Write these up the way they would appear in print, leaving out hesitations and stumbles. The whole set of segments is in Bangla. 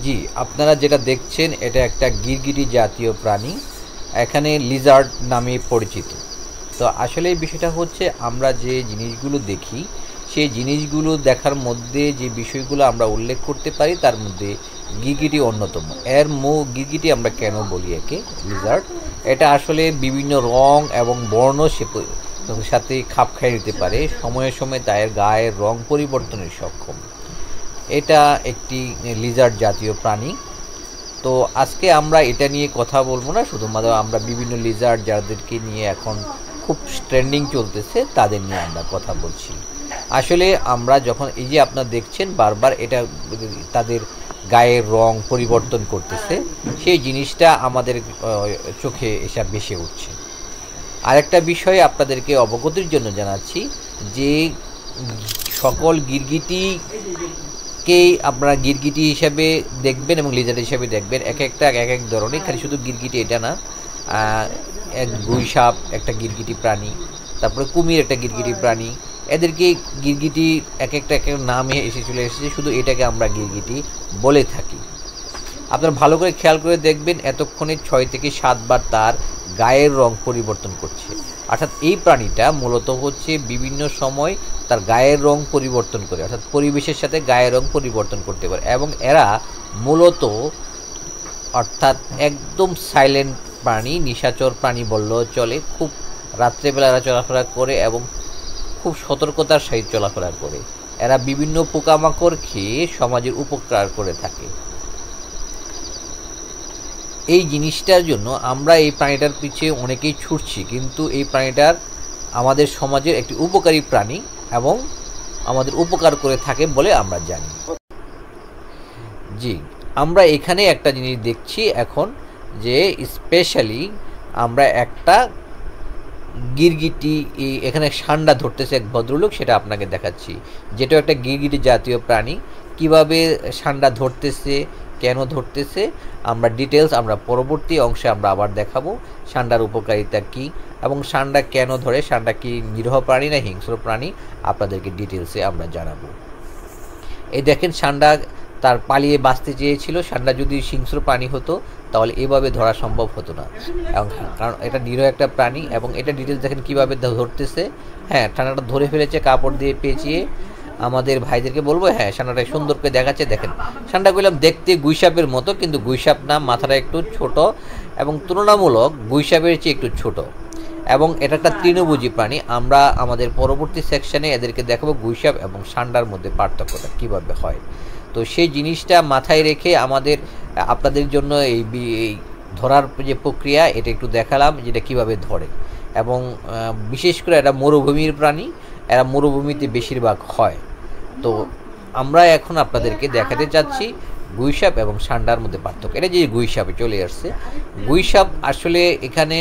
জি, আপনারা যেটা দেখছেন এটা একটা গিরগিটি জাতীয় প্রাণী, এখানে লিজার্ড নামে পরিচিত। তো আসলে এই বিষয়টা হচ্ছে আমরা যে জিনিসগুলো দেখি সেই জিনিসগুলো দেখার মধ্যে যে বিষয়গুলো আমরা উল্লেখ করতে পারি তার মধ্যে গিরগিটি অন্যতম। গিরগিটি আমরা কেন বলি একে লিজার্ড, এটা আসলে বিভিন্ন রং এবং বর্ণ সাথে খাপ খাইয়ে নিতে পারে, সময়ে সময়ে তার গায়ের রং পরিবর্তনের সক্ষম। এটা একটি লিজার্ড জাতীয় প্রাণী। তো আজকে আমরা এটা নিয়ে কথা বলবো না, শুধুমাত্র আমরা বিভিন্ন লিজার্ড যাদেরকে নিয়ে এখন খুব ট্রেন্ডিং চলতেছে তাদের নিয়ে আমরা কথা বলছি। আসলে আমরা যখন এই যে আপনারা দেখছেন বারবার এটা তাদের গায়ের রং পরিবর্তন করতেছে, সেই জিনিসটা আমাদের চোখে এসে ভেসে উঠছে। আরেকটা বিষয় আপনাদেরকে অবগতির জন্য জানাচ্ছি যে সকল গিরগিটিকেই আপনারা গিরগিটি হিসাবে দেখবেন এবং লিজার্ড হিসাবে দেখবেন, এক একটা এক এক ধরনের, খালি শুধু গিরগিটি এটা না। এক গুইসাপ একটা গিরগিটি প্রাণী, তারপরে কুমির একটা গিরগিটি প্রাণী, এদেরকে গিরগিটি এক একটা নামে চলে এসেছে, শুধু এটাকে আমরা গিরগিটি বলে থাকি। আপনারা ভালো করে খেয়াল করে দেখবেন এতক্ষণে 6 থেকে 7 বার তার গায়ের রং পরিবর্তন করছে। অর্থাৎ এই প্রাণীটা মূলত হচ্ছে বিভিন্ন সময় তার গায়ের রং পরিবর্তন করে, অর্থাৎ পরিবেশের সাথে গায়ের রং পরিবর্তন করতে পারে। এবং এরা মূলত অর্থাৎ একদম সাইলেন্ট প্রাণী, নিশাচর প্রাণী বললেও চলে। খুব রাত্রেবেলা এরা চলাফেরা করে এবং খুব সতর্কতার সহিত চলাফেরা করে। এরা বিভিন্ন পোকামাকড় খেয়ে সমাজের উপকার করে থাকে। এই জিনিসটার জন্য আমরা এই প্রাণীটার পিছিয়ে অনেকেই ছুটছি, কিন্তু এই প্রাণীটার আমাদের সমাজের একটি উপকারী প্রাণী এবং আমাদের উপকার করে থাকে বলে আমরা জানি। জি, আমরা এখানে একটা জিনিস দেখছি এখন, যে স্পেশালি আমরা একটা গিরগিটি এখানে সান্ডা ধরতেছে এক ভদ্রলোক, সেটা আপনাকে দেখাচ্ছি, যেটা একটা গিরগিটি জাতীয় প্রাণী। কিভাবে সান্ডা ধরতেছে, কেন ধরতেছে, আমরা ডিটেলস আমরা পরবর্তী অংশে আমরা আবার দেখাবো। সান্ডার উপকারিতা কি এবং সান্ডা কেন ধরে, সান্ডা কি নিরীহ প্রাণী না হিংস্র প্রাণী, আপনাদেরকে ডিটেলসে আমরা জানাবো। এই দেখেন সান্ডা তার পালিয়ে বাঁচতে চেয়েছিল। সান্ডা যদি হিংস্র প্রাণী হতো তাহলে এভাবে ধরা সম্ভব হতো না, এবং কারণ এটা নিরীহ একটা প্রাণী। এবং এটা ডিটেলস দেখেন কীভাবে ধরতেছে। হ্যাঁ, সান্ডাটা ধরে ফেলেছে কাপড় দিয়ে পেঁচিয়ে। আমাদের ভাইদেরকে বলবো, হ্যাঁ সান্ডাটা সুন্দর করে দেখাচ্ছে। দেখেন সান্ডাগুলো দেখতে গুইসাপের মতো, কিন্তু গুইসাপ না, মাথাটা একটু ছোট এবং তুলনামূলক গুইসাপের চেয়ে একটু ছোট। এবং এটা একটা তৃণভোজী প্রাণী। আমরা আমাদের পরবর্তী সেকশনে এদেরকে দেখাবো গুইসাপ এবং সান্ডার মধ্যে পার্থক্যটা কীভাবে হয়। তো সেই জিনিসটা মাথায় রেখে আমাদের আপনাদের জন্য এই ধরার যে প্রক্রিয়া এটা একটু দেখালাম, যেটা কীভাবে ধরে। এবং বিশেষ করে এটা মরুভূমির প্রাণী, এরা মরুভূমিতে বেশিরভাগ হয়। তো আমরা এখন আপনাদেরকে দেখাতে চাচ্ছি গুইসাপ এবং সান্ডার মধ্যে পার্থক্য। এটা যে গুইসাপে চলে আসছে, গুইসাপ আসলে এখানে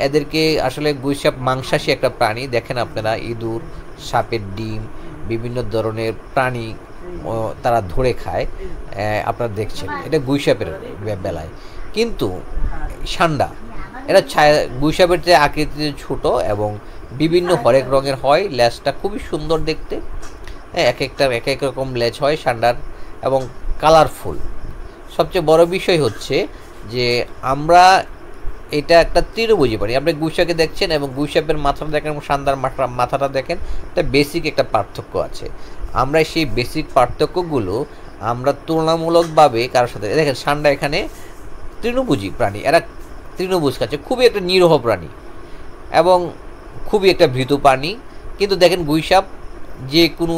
এদেরকে আসলে গুইসাপ মাংসাশী একটা প্রাণী। দেখেন আপনারা ইঁদুর, সাপের ডিম, বিভিন্ন ধরনের প্রাণী তারা ধরে খায়, আপনারা দেখছেন এটা গুইসাপের বেলায়। কিন্তু সান্ডা এরা গুইসাপের চেয়ে আকৃতিতে ছোট এবং বিভিন্ন হরেক রঙের হয়। লেজটা খুবই সুন্দর দেখতে, এক একটার এক এক রকম লেজ হয় সান্ডার এবং কালারফুল। সবচেয়ে বড় বিষয় হচ্ছে যে আমরা এটা একটা তৃণভোজী প্রাণী। আপনি গুইসাপকে দেখছেন এবং গুইসাপের মাথাটা দেখেন এবং সান্ডার মাথাটা দেখেন, এটা বেসিক একটা পার্থক্য আছে। আমরা সেই বেসিক পার্থক্যগুলো আমরা তুলনামূলকভাবে কারোর সাথে দেখেন। সান্ডা এখানে তৃণভোজী প্রাণী, এরা তৃণভোজ খাচ্ছে, খুবই একটা নিরীহ প্রাণী এবং খুবই একটা ভীতু প্রাণী। কিন্তু দেখেন গুইসাপ যে কোনো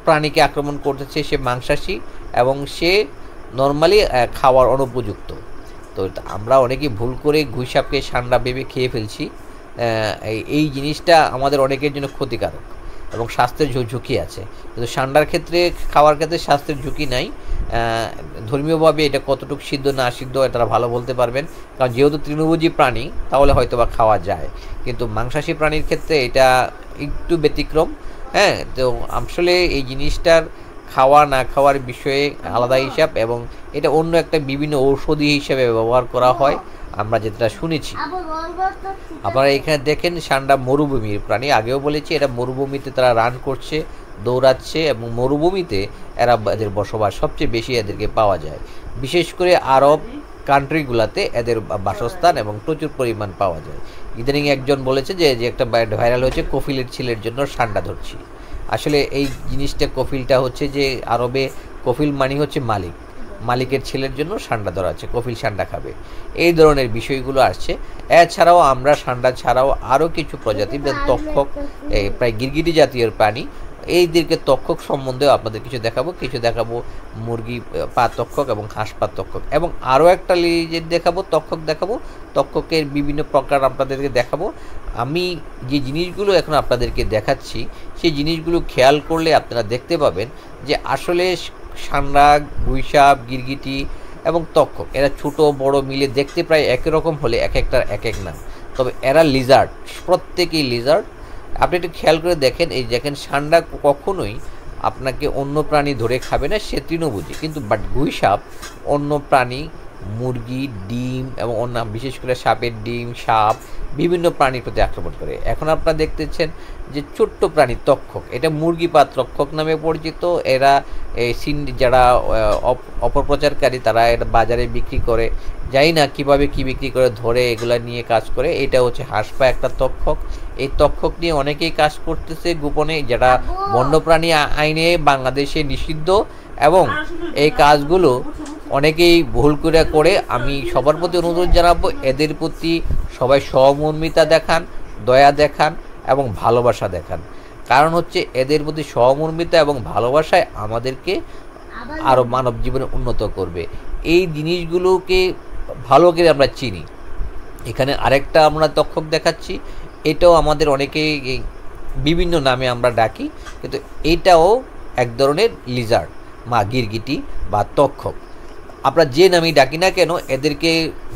প্রাণীকে আক্রমণ করতেছে, সে মাংসাশী এবং সে নর্মালি খাওয়ার অনুপযুক্ত। তো আমরা অনেকেই ভুল করে গুইসাপকে সান্ডা ভেবে খেয়ে ফেলছি। এই জিনিসটা আমাদের অনেকের জন্য ক্ষতিকারক এবং স্বাস্থ্যের ঝুঁকি আছে। কিন্তু সান্ডার ক্ষেত্রে খাওয়ার ক্ষেত্রে স্বাস্থ্যের ঝুঁকি নাই। ধর্মীয়ভাবে এটা কতটুকু সিদ্ধ না সিদ্ধ তারা ভালো বলতে পারবেন, কারণ যেহেতু তৃণভোজী প্রাণী তাহলে হয়তো বা খাওয়া যায়। কিন্তু মাংসাশী প্রাণীর ক্ষেত্রে এটা একটু ব্যতিক্রম। হ্যাঁ, তো আসলে এই জিনিসটার খাওয়া না খাওয়ার বিষয়ে আলাদা হিসাব, এবং এটা অন্য একটা বিভিন্ন ঔষধি হিসাবে ব্যবহার করা হয় আমরা যেটা শুনেছি। আপনারা এখানে দেখেন সান্ডা মরুভূমির প্রাণী, আগেও বলেছি এটা মরুভূমিতে তারা রান করছে, দৌড়াচ্ছে এবং মরুভূমিতে এদের বসবাস সবচেয়ে বেশি এদেরকে পাওয়া যায়। বিশেষ করে আরব কান্ট্রিগুলোতে এদের বাসস্থান এবং প্রচুর পরিমাণ পাওয়া যায়। ইদানিং একজন বলেছে যে একটা ভাইরাল হয়েছে কফিলের ছেলের জন্য ঠান্ডা ধরছি। আসলে এই জিনিসটা কফিলটা হচ্ছে যে আরবে কফিল মানে হচ্ছে মালিকের ছেলের জন্য ঠান্ডা ধরা আছে, কফিল ঠান্ডা খাবে, এই ধরনের বিষয়গুলো আসছে। এছাড়াও আমরা ঠান্ডা ছাড়াও আরও কিছু প্রজাতি তক্ষক, প্রায় গিরগিটি জাতীয় প্রাণী, এইদেরকে তক্ষক সম্বন্ধেও আপনাদের কিছু দেখাবো মুরগি পা তক্ষক এবং হাঁস পা তক্ষক, এবং আরও একটা তক্ষকের বিভিন্ন প্রকার আপনাদেরকে দেখাবো। আমি যে জিনিসগুলো এখন আপনাদেরকে দেখাচ্ছি সেই জিনিসগুলো খেয়াল করলে আপনারা দেখতে পাবেন যে আসলে ষাঁড়া, গুইসাপ, গিরগিটি এবং তক্ষক এরা ছোট বড় মিলে দেখতে প্রায় একই রকম হলে এক একটার এক এক নাম, তবে এরা লিজার্ড, প্রত্যেকেই লিজার্ড। আপনি একটু খেয়াল করে দেখেন ষাঁড়া কখনোই আপনাকে অন্য প্রাণী ধরে খাবে না, সে তৃণভোজী, কিন্তু গুইসাপ অন্য প্রাণী, মুরগি, ডিম এবং অন্য বিশেষ করে সাপের ডিম, সাপ বিভিন্ন প্রাণীর প্রতি আক্রমণ করে। এখন আপনারা দেখতেছেন যে ছোট্ট প্রাণী তক্ষক, এটা মুরগি পা তক্ষক নামে পরিচিত। এরা যারা অপপ্রচারকারী তারা এটা বাজারে বিক্রি করে, জানি না কীভাবে কী বিক্রি করে, ধরে এগুলা নিয়ে কাজ করে। এটা হচ্ছে হাঁস পা একটা তক্ষক। এই তক্ষক নিয়ে অনেকেই কাজ করতেছে গোপনে, যেটা বন্যপ্রাণী আইনে বাংলাদেশে নিষিদ্ধ, এবং এই কাজগুলো অনেকেই ভুল করে। আমি সবার প্রতি অনুরোধ জানাবো, এদের প্রতি সবাই সহমর্মিতা দেখান, দয়া দেখান এবং ভালোবাসা দেখান। কারণ হচ্ছে এদের প্রতি সহমর্মিতা এবং ভালোবাসায় আমাদেরকে আরও মানব জীবনে উন্নত করবে। এই জিনিসগুলোকে ভালো করে আমরা চিনি। এখানে আরেকটা আমরা তক্ষক দেখাচ্ছি, এটাও আমাদের অনেকেই বিভিন্ন নামে আমরা ডাকি, কিন্তু এটাও এক ধরনের লিজার্ড, গিরগিটি বা তক্ষক। আমরা যে নামই ডাকি না কেন, এদেরকে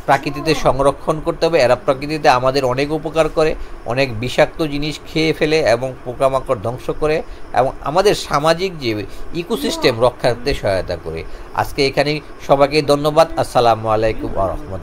প্রকৃতিতে সংরক্ষণ করতে হবে। এরা প্রকৃতিতে আমাদের অনেক উপকার করে, অনেক বিষাক্ত জিনিস খেয়ে ফেলে এবং পোকামাকড় ধ্বংস করে, এবং আমাদের সামাজিক যে ইকোসিস্টেম রক্ষাতে সহায়তা করে। আজকে এখানেই সবাইকে ধন্যবাদ। আসসালামু আলাইকুম ওয়া রাহমাতুল্লাহ।